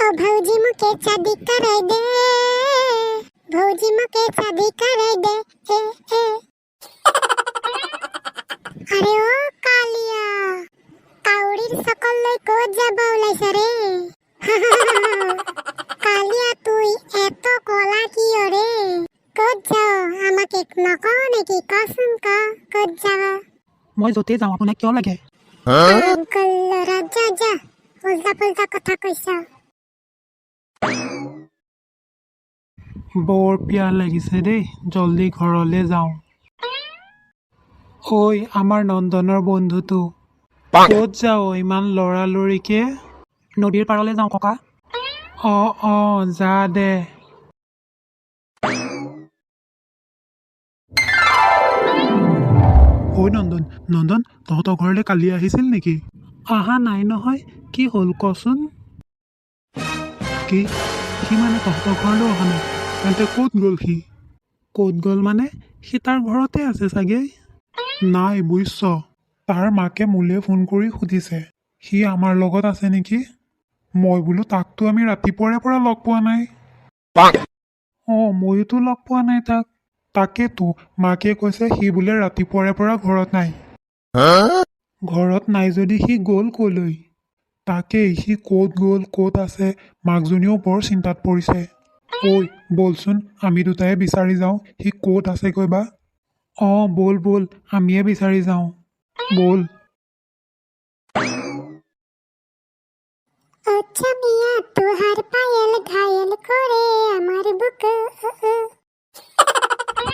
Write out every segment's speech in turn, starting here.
ओ भौजी मुके शादी कराई दे, भौजी मुके शादी कराई दे ए। अरे ओ कालिया काउरीर सकल लई कोत जाबा ওলাইছ রে কালিয়া তুই এত কলা কি রে কোত যাও আমাকে নকও নেকি কসম কা কোত যাবা মই যতে যাওঁ আপোনাক কিয় লাগে আঙ্কল রাজা যা উল্টা পুল্টা কথা কইছা বৰ পিয়াহ লাগিছে দেই জলদি ঘৰলৈ যাওঁ ঐ আমাৰ নন্দনৰ বন্ধুটো ক'ত যাওঁ ইমান লৰালৰিকে নদীৰ পাৰলৈ যাওঁ ককা যা দে ঐ নন্দন নন্দন তহঁতৰ ঘৰলৈ কালি আহিছিল নেকি আহা নাই নহয় কি হ'ল কচোন কি সি মানে তহঁতৰ ঘৰলৈ অহা নাই তেন্তে ক'ত গ'ল সি ক'ত গ'ল মানে সি তাৰ ঘৰতে আছে চাগে নাই বুজিছ তাৰ মাকে মোলৈ ফোন কৰি সুধিছে সি আমাৰ লগত আছে নেকি মই বোলো তাকতো আমি ৰাতিপুৱাৰে পৰা লগ পোৱা নাই ময়োতো লগ পোৱা নাই তাকেতো মাকে কৈছে সি বোলে ৰাতিপুৱাৰে পৰা ঘৰত নাই ঘৰত নাই যদি সি গ'ল ক'লৈ তাকেই সি ক'ত গ'ল ক'ত আছে মাকজনীও বৰ চিন্তাত পৰিছে ঐ বলচোন আমি দুটাই বিচাৰি যাওঁ সি ক'ত আছেগৈ বা বল বল আমিয়ে বিচাৰি যাওঁ বল আচ্ছা মিয়া তোহাৰ পায়েল ঘায়েল কৰে আমাৰ বুক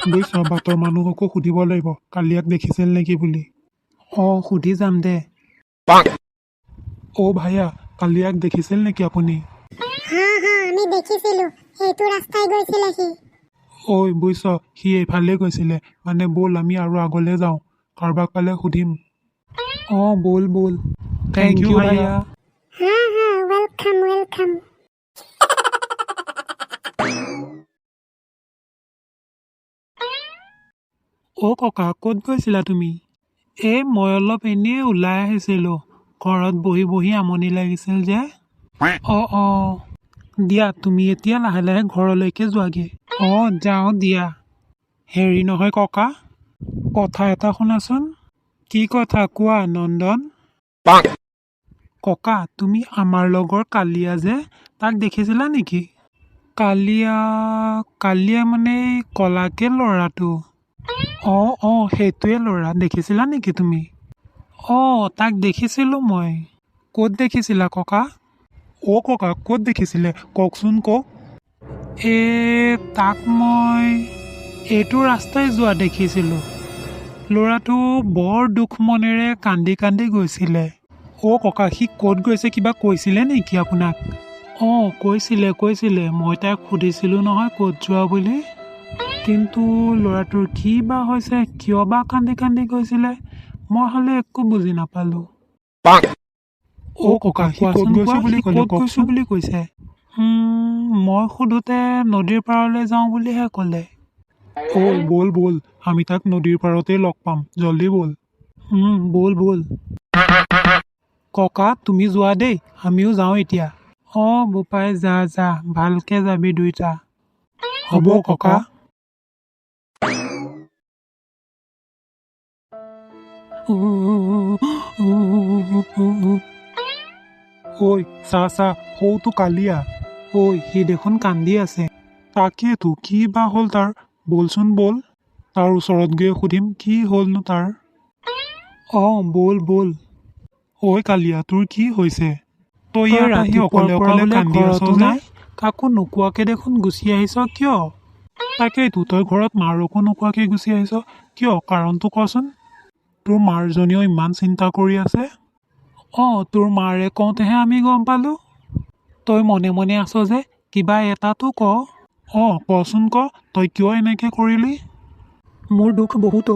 বুজিছ বাটৰ মানুহকো সুধিব লাগিব কালিয়াক দেখিছিল নেকি বুলি সুধি যাম দে ভাইয়া কালিয়াক দেখিছিল নেকি আপুনি হা আমি দেখিছিলো এইটো ৰাস্তাই গৈছিলে সি বুজিছ সি এইফালে গৈছিলে মানে ব'ল আমি আৰু আগলৈ যাওঁ কাৰোবাক পালে সুধিম ব'ল ব'ল থেংক ইউ ভাইয়া হা ওয়েলকাম ওয়েলকাম ককা ক'ত গৈছিলা তুমি মই অলপ এনেই ওলাই আহিছিলোঁ ঘৰত বহি বহি আমনি লাগিছিল যে দিয়া তুমি এতিয়া লাহে লাহে ঘৰলৈকে যোৱাগে যাওঁ দিয়া হেৰি নহয় ককা কথা এটা শুনাচোন কি কথা কোৱা নন্দন ককা তুমি আমাৰ লগৰ কালিয়া যে তাক দেখিছিলা নেকি কালিয়া মানে কলাকে ল'ৰাটো সেইটোৱে ল'ৰা দেখিছিলা নেকি তুমি তাক দেখিছিলোঁ মই ক'ত দেখিছিলা ককা ককা ক'ত দেখিছিলে কওকচোন কওক তাক মই এইটো ৰাস্তাই যোৱা দেখিছিলোঁ ল'ৰাটো বৰ দুখ মনেৰে কান্দি কান্দি গৈছিলে ককা সি ক'ত গৈছে কিবা কৈছিলে নেকি আপোনাক কৈছিলে মই তাক সুধিছিলোঁ নহয় ক'ত যোৱা বুলি কিন্তু ল'ৰাটোৰ কি বা হৈছে কিয় বা কান্দি কান্দি গৈছিলে মই হ'লে একো বুজি নাপালোঁ ককা সি ক'ত গৈছোঁ বুলি কৈছে মই সোধোতে নদীৰ পাৰলৈ যাওঁ বুলিহে ক'লে ব'ল আমি তাক নদীৰ পাৰতে লগ পাম জল্দি ব'ল ব'ল ককা তুমি যোৱা দেই আমিও যাওঁ এতিয়া বোপাই যা ভালকে যাবি দুইটা হ'ব ককা চা সৌটো কালিয়া সি দেখোন কান্দি আছে তাকেতো কি বা হ'ল তাৰ বলচোন ব'ল তাৰ ওচৰত গৈ সুধিম কি হ'লনো তাৰ ব'ল কালিয়া তোৰ কি হৈছে তই ইয়াত আহি অকলে কান্দি আছ যে কাকো নোকোৱাকে দেখোন গুচি আহিছ কিয় তাকেইতো তই ঘৰত মাৰকো নোকোৱাকে গুচি আহিছ কিয় কাৰণটো কচোন তোৰ মাৰজনীও ইমান চিন্তা কৰি আছে তোৰ মাৰে কওঁতেহে আমি গম পালোঁ তই মনে মনে আছ যে কিবা এটাতো কচোন তই কিয় এনেকে কৰিলি মোৰ দুখ বহুত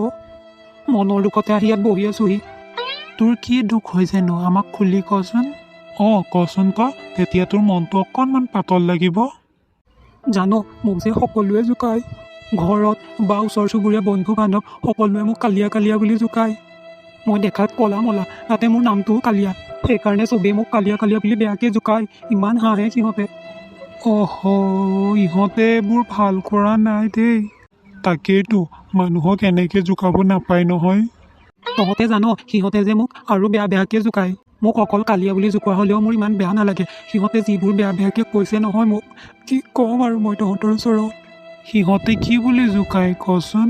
মনৰ দুখতে আহি ইয়াত বহি আছোহি তোৰ কি দুখ হৈছেনো আমাক খুলি কচোন কচোন তেতিয়া তোৰ মনটো অকণমান পাতল লাগিব জানো মোক যে সকলোৱে জোকায় ঘৰত বা ওচৰ চুবুৰীয়া বন্ধু বান্ধৱ সকলোৱে মোক কালিয়া বুলি জোকায় মই দেখাত ক'লা মলা তাতে মোৰ নামটোও কালিয়া সেইকাৰণে চবেই মোক কালিয়া কালিয়া বুলি বেয়াকৈ জোকায়। ইমান হাঁহে সিহঁতে। অহ, ইহঁতে এইবোৰ ভাল কৰা নাই দেই। তাকেইতো, মানুহক এনেকৈ জোকাব নাপায় নহয়। তহঁতে জান সিহঁতে যে মোক আৰু বেয়া বেয়াকৈ জোকায়। মোক অকল কালিয়া বুলি জোকোৱা হ'লেও মোৰ ইমান বেয়া নালাগে। সিহঁতে যিবোৰ বেয়া বেয়াকৈ কৈছে নহয় মোক, কি ক'ম আৰু মই তহঁতৰ ওচৰত। সিহঁতে কি বুলি জোকায় কচোন?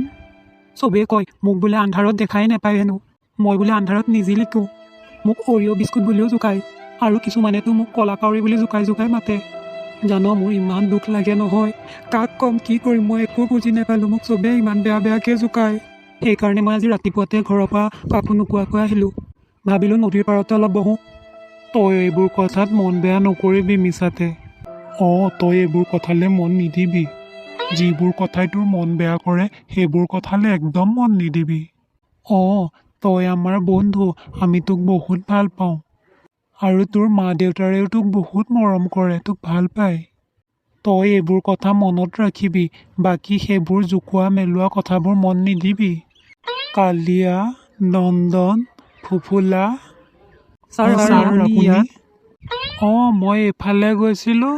চবেই কয় মোক বোলে আন্ধাৰত দেখাই নাপায় হেনো। মই বোলে আন্ধাৰত নিজিলিকো। মোক অৰিঅ' বিস্কুট বুলিও জোকায়। আৰু কিছুমানেতো মোক কলাকাউৰী বুলি জোকাই জোকাই মাতে। জান মোৰ ইমান দুখ লাগে নহয়। কাক ক'ম কি কৰিম মই একো বুজি নাপালোঁ। মোক চবেই ইমান বেয়া বেয়াকৈ জোকায়। সেইকাৰণে মই আজি ৰাতিপুৱাতে ঘৰৰ পৰা কাকো নোকোৱাকৈ আহিলোঁ। ভাবিলোঁ নদীৰ পাৰতে অলপ বহোঁ। তই এইবোৰ কথাত মন বেয়া নকৰিবি মিছাতে। তই এইবোৰ কথালৈ মন নিদিবি। যিবোৰ কথাই তোৰ মন বেয়া কৰে সেইবোৰ কথালৈ একদম মন নিদিবি। তই আমাৰ বন্ধু, আমি তোক বহুত ভাল পাওঁ। আৰু তোৰ মা দেউতাৰেও তোক বহুত মৰম কৰে, তোক ভাল পায়। তই এইবোৰ কথা মনত ৰাখিবি। বাকী সেইবোৰ জোকোৱা মেলোৱা কথাবোৰ মন নিদিবি। কালিয়া, নন্দন, ফুফুলা। ছাৰ আপুনি? মই এইফালে গৈছিলোঁ,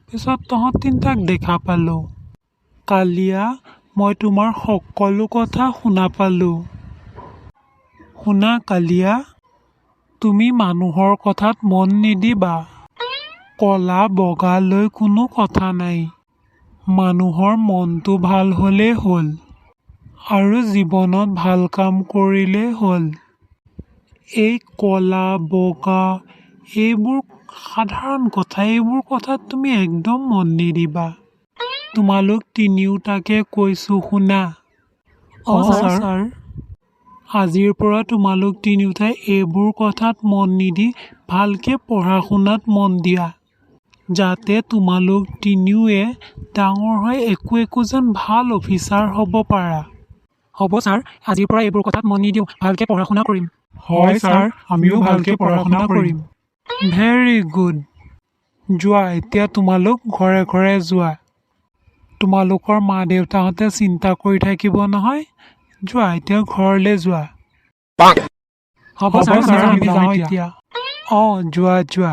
পিছত তহঁত তিনিটাক দেখা পালোঁ। কালিয়া, মই তোমাৰ সকলো কথা শুনা পালোঁ। শুনা কালিয়া, তুমি মানুহৰ কথাত মন নিদিবা। কলা বগালৈ কোনো কথা নাই। মানুহৰ মনটো ভাল হ'লেই হ'ল। আৰু জীৱনত ভাল কাম কৰিলেই হ'ল। এই কলা বগা এইবোৰ সাধাৰণ কথা, এইবোৰ কথাত তুমি একদম মন নিদিবা। তোমালোক তিনিওটাকে কৈছোঁ শুনা। ছাৰ। আজিৰ পৰা তোমালোক তিনিওটাই এইবোৰ কথাত মন নিদি ভালকৈ পঢ়া শুনাত মন দিয়া। যাতে তোমালোক তিনিওৱে ডাঙৰ হৈ একো যেন ভাল অফিচাৰ হ'ব পাৰা। হ'ব ছাৰ, আজিৰ পৰা এইবোৰ কথাত মন নিদিওঁ, ভালকৈ পঢ়া শুনা কৰিম। হয় ছাৰ, আমিও ভালকৈ পঢ়া শুনা কৰিম। Very good. যোৱা এতিয়া তোমালোক ঘৰে ঘৰে যোৱা। তোমালোকৰ মা দেউতাহঁতে চিন্তা কৰি থাকিব নহয়। যোৱা এতিয়া ঘৰলৈ যোৱা। হ'ব ছাৰ, আমি যাওঁ এতিয়া। যোৱা।